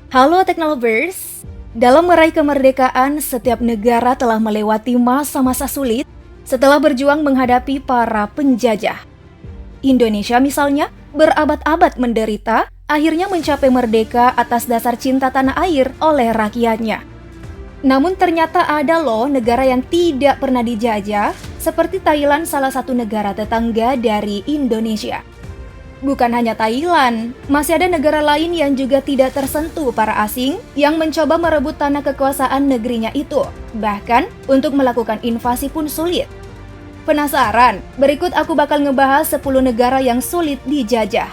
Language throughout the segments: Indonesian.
Halo Teknolovers, dalam meraih kemerdekaan, setiap negara telah melewati masa-masa sulit setelah berjuang menghadapi para penjajah. Indonesia misalnya berabad-abad menderita, akhirnya mencapai merdeka atas dasar cinta tanah air oleh rakyatnya. Namun ternyata ada loh negara yang tidak pernah dijajah, seperti Thailand, salah satu negara tetangga dari Indonesia. Bukan hanya Thailand, masih ada negara lain yang juga tidak tersentuh para asing yang mencoba merebut tanah kekuasaan negerinya itu. Bahkan untuk melakukan invasi pun sulit. Penasaran? Berikut aku bakal ngebahas 10 negara yang sulit dijajah.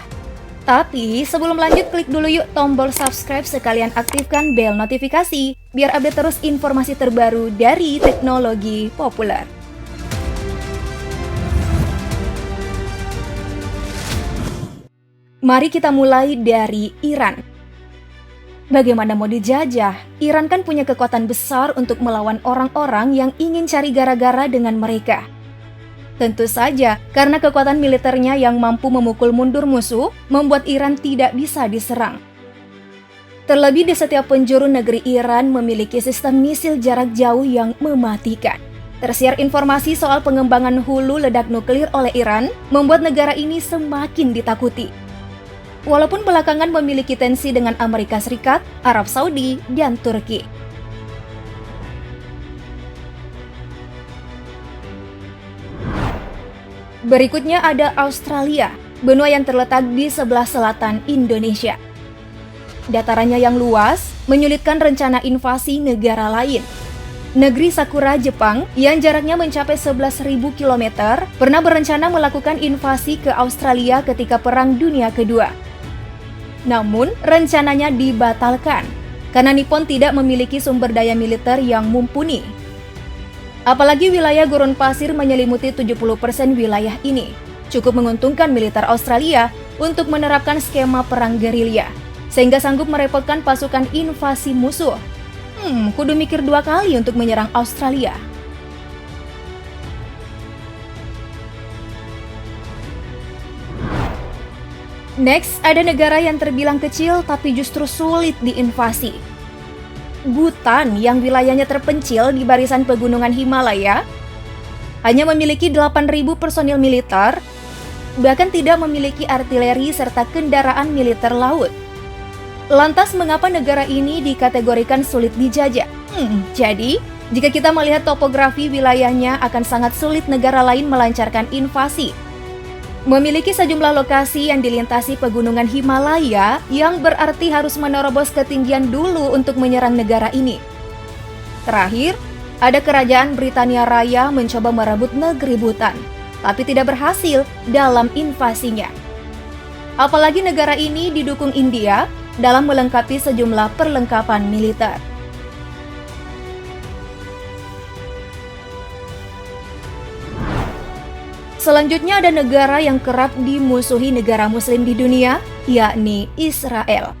Tapi sebelum lanjut, klik dulu yuk tombol subscribe sekalian aktifkan bel notifikasi biar update terus informasi terbaru dari teknologi populer. Mari kita mulai dari Iran. Bagaimana mau dijajah? Iran kan punya kekuatan besar untuk melawan orang-orang yang ingin cari gara-gara dengan mereka. Tentu saja, karena kekuatan militernya yang mampu memukul mundur musuh, membuat Iran tidak bisa diserang. Terlebih di setiap penjuru negeri Iran memiliki sistem misil jarak jauh yang mematikan. Tersiar informasi soal pengembangan hulu ledak nuklir oleh Iran, membuat negara ini semakin ditakuti. Walaupun belakangan memiliki tensi dengan Amerika Serikat, Arab Saudi, dan Turki. Berikutnya ada Australia, benua yang terletak di sebelah selatan Indonesia. Datarannya yang luas, menyulitkan rencana invasi negara lain. Negeri Sakura, Jepang, yang jaraknya mencapai 11.000 km, pernah berencana melakukan invasi ke Australia ketika Perang Dunia Kedua. Namun, rencananya dibatalkan karena Nippon tidak memiliki sumber daya militer yang mumpuni. Apalagi wilayah gurun pasir menyelimuti 70% wilayah ini. Cukup menguntungkan militer Australia untuk menerapkan skema perang gerilya, sehingga sanggup merepotkan pasukan invasi musuh. Kudu mikir 2 kali untuk menyerang Australia. Next, ada negara yang terbilang kecil tapi justru sulit diinvasi. Bhutan yang wilayahnya terpencil di barisan pegunungan Himalaya, hanya memiliki 8.000 personil militer, bahkan tidak memiliki artileri serta kendaraan militer laut. Lantas mengapa negara ini dikategorikan sulit dijajah? Jadi, jika kita melihat topografi wilayahnya akan sangat sulit negara lain melancarkan invasi. Memiliki sejumlah lokasi yang dilintasi pegunungan Himalaya yang berarti harus menerobos ketinggian dulu untuk menyerang negara ini. Terakhir, ada kerajaan Britania Raya mencoba merebut negeri Bhutan, tapi tidak berhasil dalam invasinya. Apalagi negara ini didukung India dalam melengkapi sejumlah perlengkapan militer. Selanjutnya ada negara yang kerap dimusuhi negara muslim di dunia, yakni Israel.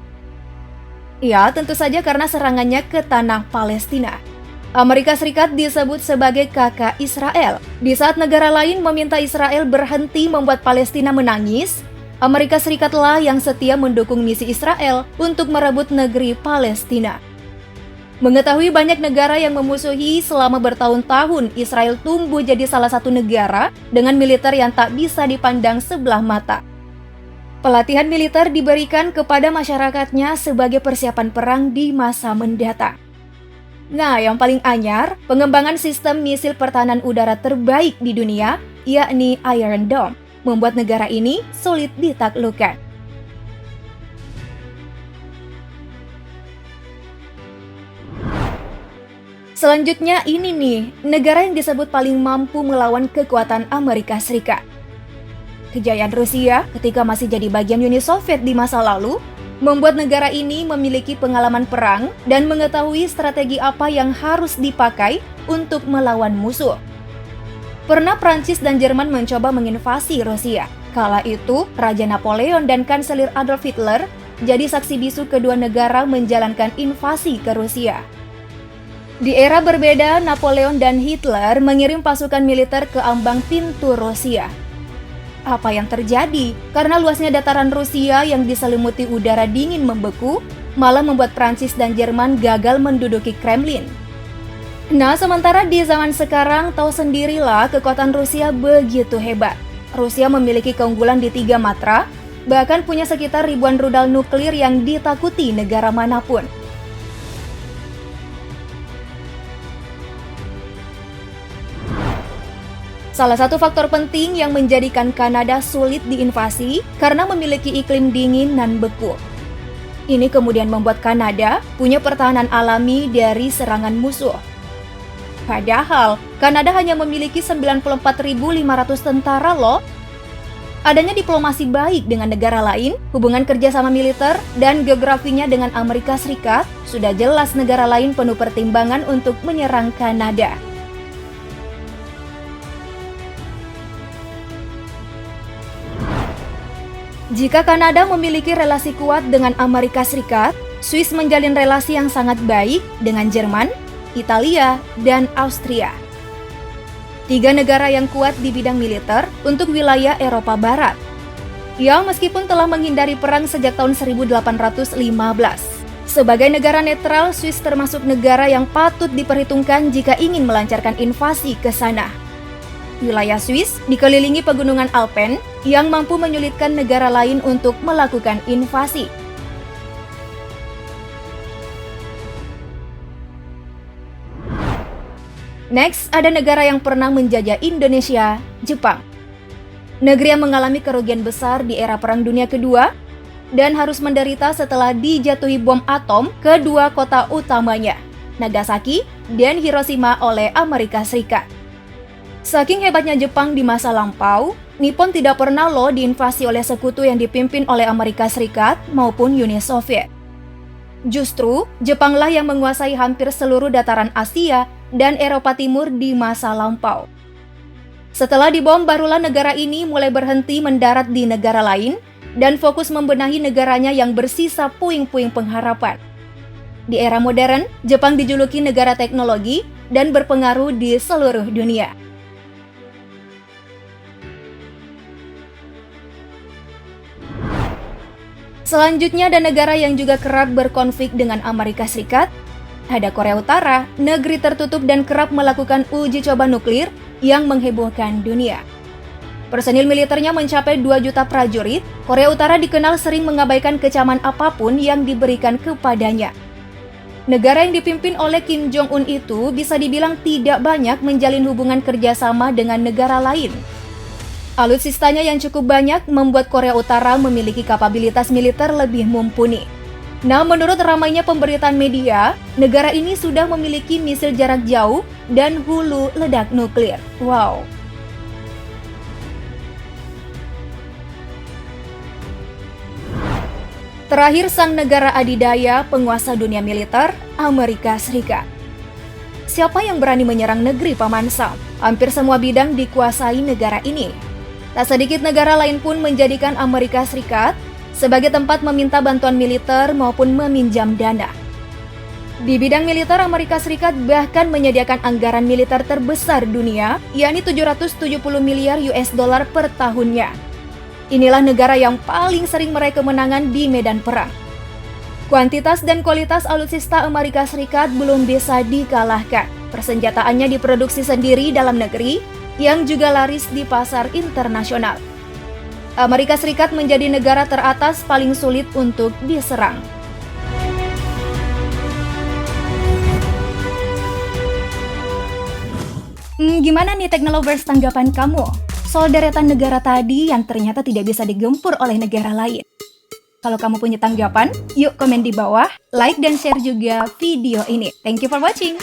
Ya, tentu saja karena serangannya ke tanah Palestina. Amerika Serikat disebut sebagai kakak Israel. Di saat negara lain meminta Israel berhenti membuat Palestina menangis, Amerika Serikatlah yang setia mendukung misi Israel untuk merebut negeri Palestina. Mengetahui banyak negara yang memusuhi selama bertahun-tahun, Israel tumbuh jadi salah satu negara dengan militer yang tak bisa dipandang sebelah mata. Pelatihan militer diberikan kepada masyarakatnya sebagai persiapan perang di masa mendatang. Nah, yang paling anyar, pengembangan sistem misil pertahanan udara terbaik di dunia, yakni Iron Dome, membuat negara ini sulit ditaklukkan. Selanjutnya ini nih, negara yang disebut paling mampu melawan kekuatan Amerika Serikat. Kejayaan Rusia ketika masih jadi bagian Uni Soviet di masa lalu, membuat negara ini memiliki pengalaman perang dan mengetahui strategi apa yang harus dipakai untuk melawan musuh. Pernah Prancis dan Jerman mencoba menginvasi Rusia. Kala itu, Raja Napoleon dan Kanselir Adolf Hitler jadi saksi bisu kedua negara menjalankan invasi ke Rusia. Di era berbeda, Napoleon dan Hitler mengirim pasukan militer ke ambang pintu Rusia. Apa yang terjadi? Karena luasnya dataran Rusia yang diselimuti udara dingin membeku, malah membuat Prancis dan Jerman gagal menduduki Kremlin. Nah, sementara di zaman sekarang, tahu sendirilah kekuatan Rusia begitu hebat. Rusia memiliki keunggulan di 3 matra, bahkan punya sekitar ribuan rudal nuklir yang ditakuti negara manapun. Salah satu faktor penting yang menjadikan Kanada sulit diinvasi karena memiliki iklim dingin dan beku. Ini kemudian membuat Kanada punya pertahanan alami dari serangan musuh. Padahal, Kanada hanya memiliki 94.500 tentara loh. Adanya diplomasi baik dengan negara lain, hubungan kerjasama militer, dan geografinya dengan Amerika Serikat, sudah jelas negara lain penuh pertimbangan untuk menyerang Kanada. Jika Kanada memiliki relasi kuat dengan Amerika Serikat, Swiss menjalin relasi yang sangat baik dengan Jerman, Italia, dan Austria. 3 negara yang kuat di bidang militer untuk wilayah Eropa Barat, yang meskipun telah menghindari perang sejak tahun 1815. Sebagai negara netral, Swiss termasuk negara yang patut diperhitungkan jika ingin melancarkan invasi ke sana. Wilayah Swiss dikelilingi pegunungan Alpen yang mampu menyulitkan negara lain untuk melakukan invasi. Next, ada negara yang pernah menjajah Indonesia, Jepang. Negeri yang mengalami kerugian besar di era Perang Dunia Kedua dan harus menderita setelah dijatuhi bom atom ke 2 kota utamanya, Nagasaki dan Hiroshima oleh Amerika Serikat. Saking hebatnya Jepang di masa lampau, Nippon tidak pernah loh diinvasi oleh sekutu yang dipimpin oleh Amerika Serikat maupun Uni Soviet. Justru, Jepanglah yang menguasai hampir seluruh dataran Asia dan Eropa Timur di masa lampau. Setelah dibom, barulah negara ini mulai berhenti mendarat di negara lain dan fokus membenahi negaranya yang bersisa puing-puing pengharapan. Di era modern, Jepang dijuluki negara teknologi dan berpengaruh di seluruh dunia. Selanjutnya ada negara yang juga kerap berkonflik dengan Amerika Serikat. Ada Korea Utara, negeri tertutup dan kerap melakukan uji coba nuklir yang menghebohkan dunia. Personil militernya mencapai 2 juta prajurit. Korea Utara dikenal sering mengabaikan kecaman apapun yang diberikan kepadanya. Negara yang dipimpin oleh Kim Jong-un itu bisa dibilang tidak banyak menjalin hubungan kerjasama dengan negara lain. Alutsistanya yang cukup banyak membuat Korea Utara memiliki kapabilitas militer lebih mumpuni. Nah, menurut ramainya pemberitaan media, negara ini sudah memiliki misil jarak jauh dan hulu ledak nuklir. Wow. Terakhir, sang negara adidaya penguasa dunia militer, Amerika Serikat. Siapa yang berani menyerang negeri Paman Sam? Hampir semua bidang dikuasai negara ini. Tak sedikit negara lain pun menjadikan Amerika Serikat sebagai tempat meminta bantuan militer maupun meminjam dana. Di bidang militer, Amerika Serikat bahkan menyediakan anggaran militer terbesar dunia, yakni 770 miliar US dollar per tahunnya. Inilah negara yang paling sering meraih kemenangan di medan perang. Kuantitas dan kualitas alutsista Amerika Serikat belum bisa dikalahkan. Persenjataannya diproduksi sendiri dalam negeri, yang juga laris di pasar internasional. Amerika Serikat menjadi negara teratas paling sulit untuk diserang. Gimana nih Teknolovers tanggapan kamu soal deretan negara tadi yang ternyata tidak bisa digempur oleh negara lain? Kalau kamu punya tanggapan, yuk komen di bawah, like dan share juga video ini. Thank you for watching!